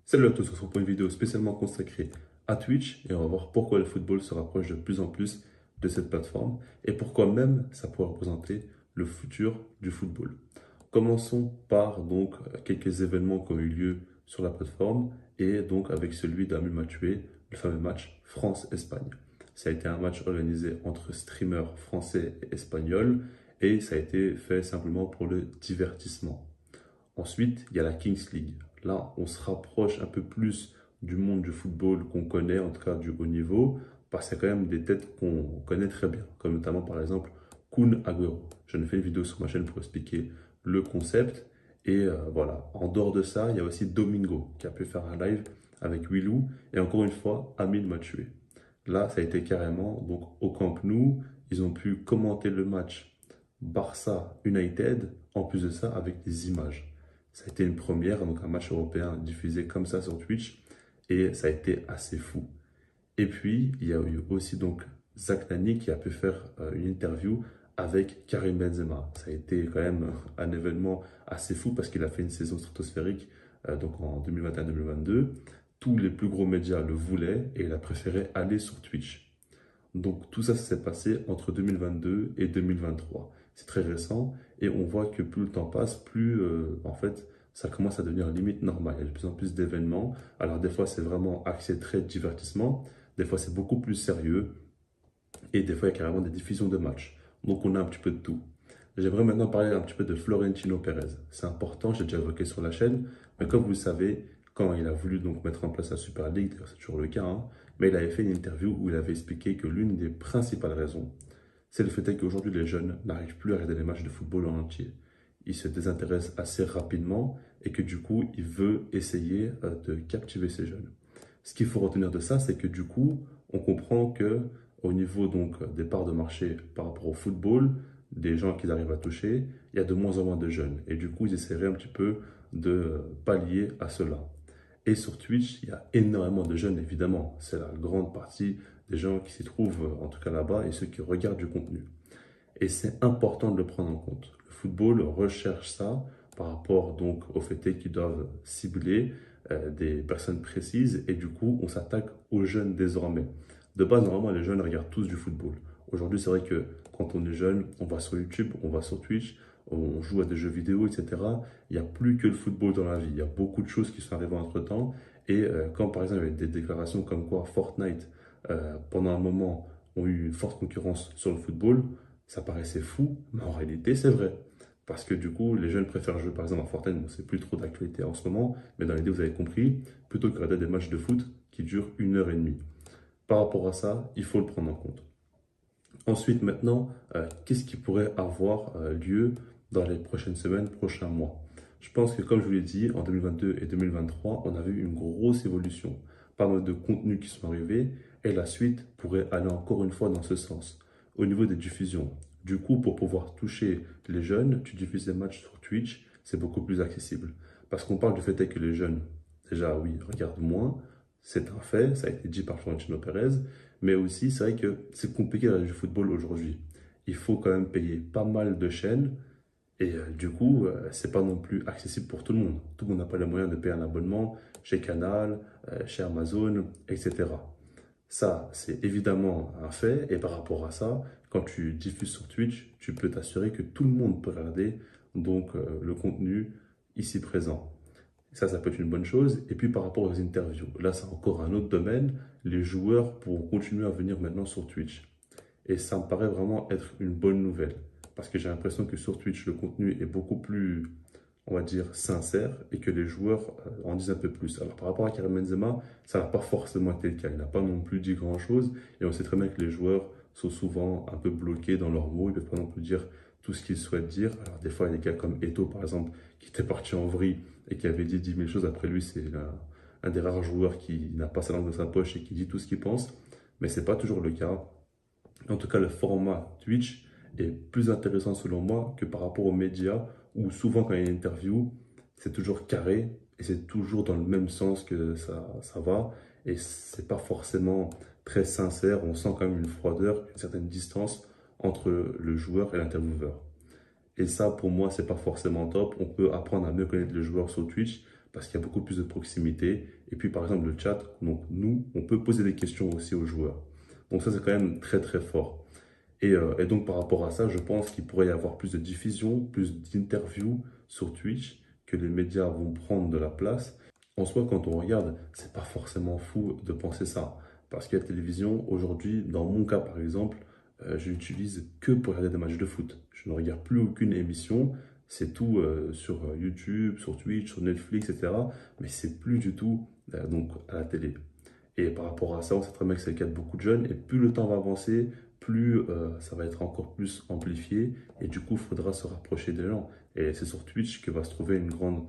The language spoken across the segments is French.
Salut à tous, on se retrouve pour une vidéo spécialement consacrée à Twitch et on va voir pourquoi le football se rapproche de plus en plus de cette plateforme et pourquoi même ça pourrait représenter le futur du football. Commençons par donc quelques événements qui ont eu lieu sur la plateforme et donc avec celui d'Amul Matué, le fameux match France-Espagne. Ça a été un match organisé entre streamers français et espagnols et ça a été fait simplement pour le divertissement. Ensuite, il y a la Kings League. Là, on se rapproche un peu plus du monde du football qu'on connaît, en tout cas du haut niveau, parce qu'il y a quand même des têtes qu'on connaît très bien, comme notamment par exemple Kun Agüero. J'en ai fait une vidéo sur ma chaîne pour expliquer le concept. Et voilà, en dehors de ça, il y a aussi Domingo qui a pu faire un live avec Willou et encore une fois, Amine m'a tué. Là, ça a été carrément donc au Camp Nou, ils ont pu commenter le match Barça United, en plus de ça avec des images. Ça a été une première, donc un match européen diffusé comme ça sur Twitch, et ça a été assez fou. Et puis, il y a eu aussi donc Zach Nani qui a pu faire une interview avec Karim Benzema. Ça a été quand même un événement assez fou parce qu'il a fait une saison stratosphérique donc en 2021-2022. Tous les plus gros médias le voulaient et il a préféré aller sur Twitch. Donc tout ça, ça s'est passé entre 2022 et 2023. C'est très récent et on voit que plus le temps passe, plus en fait ça commence à devenir limite normal. Il y a de plus en plus d'événements. Alors des fois c'est vraiment axé très divertissement, des fois c'est beaucoup plus sérieux et des fois il y a carrément des diffusions de matchs. Donc on a un petit peu de tout. J'aimerais maintenant parler un petit peu de Florentino Pérez. C'est important, j'ai déjà évoqué sur la chaîne, mais comme vous le savez, quand il a voulu donc mettre en place la Super League, d'ailleurs c'est toujours le cas, hein, mais il avait fait une interview où il avait expliqué que l'une des principales raisons, c'est le fait qu'aujourd'hui les jeunes n'arrivent plus à regarder les matchs de football en entier. Ils se désintéressent assez rapidement et que du coup, il veut essayer de captiver ces jeunes. Ce qu'il faut retenir de ça, c'est que du coup, on comprend que au niveau donc des parts de marché par rapport au football, des gens qu'ils arrivent à toucher, il y a de moins en moins de jeunes. Et du coup, ils essaieraient un petit peu de pallier à cela. Et sur Twitch, il y a énormément de jeunes, évidemment. C'est la grande partie des gens qui s'y trouvent, en tout cas là-bas, et ceux qui regardent du contenu. Et c'est important de le prendre en compte. Le football recherche ça par rapport donc au fait qu'ils doivent cibler des personnes précises et du coup on s'attaque aux jeunes désormais. De base, normalement les jeunes regardent tous du football. Aujourd'hui c'est vrai que quand on est jeune, on va sur YouTube, on va sur Twitch, on joue à des jeux vidéo, etc. Il n'y a plus que le football dans la vie. Il y a beaucoup de choses qui sont arrivées entre-temps. Et quand par exemple il y avait des déclarations comme quoi Fortnite, pendant un moment, ont eu une forte concurrence sur le football, ça paraissait fou, mais en réalité, c'est vrai. Parce que du coup, les jeunes préfèrent jouer par exemple à Fortnite, bon, c'est plus trop d'actualité en ce moment, mais dans l'idée, vous avez compris, plutôt que de regarder des matchs de foot qui durent 1 heure et demie. Par rapport à ça, il faut le prendre en compte. Ensuite, maintenant, qu'est-ce qui pourrait avoir lieu dans les prochaines semaines, prochains mois? Je pense que, comme je vous l'ai dit, en 2022 et 2023, on a vu une grosse évolution. Pas mal de contenus qui sont arrivés et la suite pourrait aller encore une fois dans ce sens. Au niveau des diffusions, du coup, pour pouvoir toucher les jeunes, tu diffuses des matchs sur Twitch, c'est beaucoup plus accessible. Parce qu'on parle du fait que les jeunes, déjà, oui, regardent moins, c'est un fait, ça a été dit par Florentino Pérez, mais aussi, c'est vrai que c'est compliqué avec du football aujourd'hui. Il faut quand même payer pas mal de chaînes et du coup, c'est pas non plus accessible pour tout le monde. Tout le monde n'a pas les moyens de payer un abonnement chez Canal, chez Amazon, etc. Ça, c'est évidemment un fait. Et par rapport à ça, quand tu diffuses sur Twitch, tu peux t'assurer que tout le monde peut regarder donc le contenu ici présent. Ça peut être une bonne chose. Et puis par rapport aux interviews, là, c'est encore un autre domaine. Les joueurs pourront continuer à venir maintenant sur Twitch. Et ça me paraît vraiment être une bonne nouvelle. Parce que j'ai l'impression que sur Twitch, le contenu est beaucoup plus, on va dire, sincère et que les joueurs en disent un peu plus. Alors par rapport à Karim Benzema, ça n'a pas forcément été le cas. Il n'a pas non plus dit grand-chose. Et on sait très bien que les joueurs sont souvent un peu bloqués dans leurs mots. Ils ne peuvent pas non plus dire tout ce qu'ils souhaitent dire. Alors des fois, il y a des cas comme Eto'o, par exemple, qui était parti en vrille et qui avait dit 10 000 choses. Après lui, c'est un des rares joueurs qui n'a pas sa langue dans sa poche et qui dit tout ce qu'il pense. Mais ce n'est pas toujours le cas. En tout cas, le format Twitch est plus intéressant selon moi que par rapport aux médias où souvent quand il y a une interview, c'est toujours carré et c'est toujours dans le même sens que ça va et c'est pas forcément très sincère. On sent quand même une froideur, une certaine distance entre le joueur et l'intervieweur. Et ça, pour moi, c'est pas forcément top. On peut apprendre à mieux connaître le joueur sur Twitch parce qu'il y a beaucoup plus de proximité. Et puis, par exemple, le chat, donc nous, on peut poser des questions aussi aux joueurs. Donc ça, c'est quand même très, très fort. Et donc, par rapport à ça, je pense qu'il pourrait y avoir plus de diffusion, plus d'interviews sur Twitch, que les médias vont prendre de la place. En soi, quand on regarde, c'est pas forcément fou de penser ça. Parce que la télévision, aujourd'hui, dans mon cas par exemple, je l'utilise que pour regarder des matchs de foot. Je ne regarde plus aucune émission. C'est tout sur YouTube, sur Twitch, sur Netflix, etc. Mais c'est plus du tout donc à la télé. Et par rapport à ça, on sait très bien que c'est le cas de beaucoup de jeunes. Et plus le temps va avancer, plus ça va être encore plus amplifié. Et du coup, il faudra se rapprocher des gens. Et c'est sur Twitch que va se trouver une grande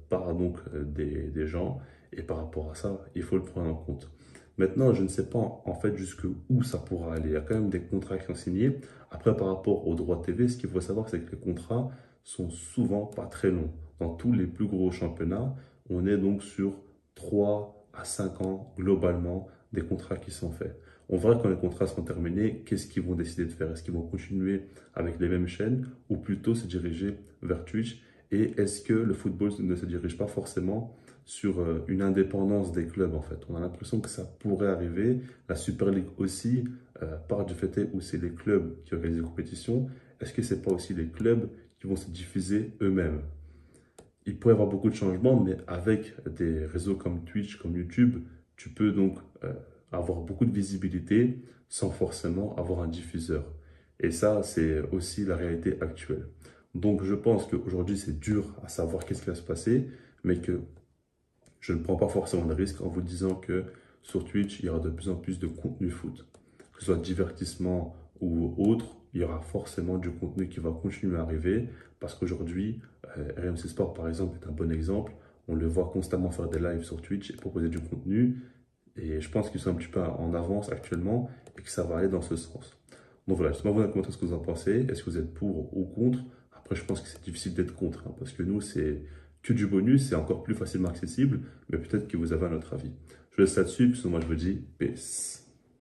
part donc, des gens. Et par rapport à ça, il faut le prendre en compte. Maintenant, je ne sais pas en fait jusqu'où ça pourra aller. Il y a quand même des contrats qui sont signés. Après, par rapport aux droits TV, ce qu'il faut savoir, c'est que les contrats sont souvent pas très longs. Dans tous les plus gros championnats, on est donc sur 3 à 5 ans globalement des contrats qui sont faits. On verra quand les contrats seront terminés, qu'est-ce qu'ils vont décider de faire. Est-ce qu'ils vont continuer avec les mêmes chaînes ou plutôt se diriger vers Twitch? Et est-ce que le football ne se dirige pas forcément sur une indépendance des clubs en fait? On a l'impression que ça pourrait arriver. La Super League aussi part du fait où c'est les clubs qui organisent les compétitions. Est-ce que ce n'est pas aussi les clubs qui vont se diffuser eux-mêmes? Il pourrait y avoir beaucoup de changements, mais avec des réseaux comme Twitch, comme YouTube, tu peux donc avoir beaucoup de visibilité sans forcément avoir un diffuseur. Et ça, c'est aussi la réalité actuelle. Donc, je pense qu'aujourd'hui, c'est dur à savoir qu'est-ce qui va se passer, mais que je ne prends pas forcément de risque en vous disant que sur Twitch, il y aura de plus en plus de contenu foot. Que ce soit divertissement ou autre, il y aura forcément du contenu qui va continuer à arriver parce qu'aujourd'hui, RMC Sport par exemple est un bon exemple. On le voit constamment faire des lives sur Twitch et proposer du contenu. Et je pense qu'ils sont un petit peu en avance actuellement et que ça va aller dans ce sens. Donc voilà, je sais pas vous dans les commentaires ce que vous en pensez. Est-ce que vous êtes pour ou contre? Après, je pense que c'est difficile d'être contre hein, parce que nous, c'est que du bonus, c'est encore plus facilement accessible, mais peut-être que vous avez un autre avis. Je laisse là-dessus, puis moi je vous dis peace.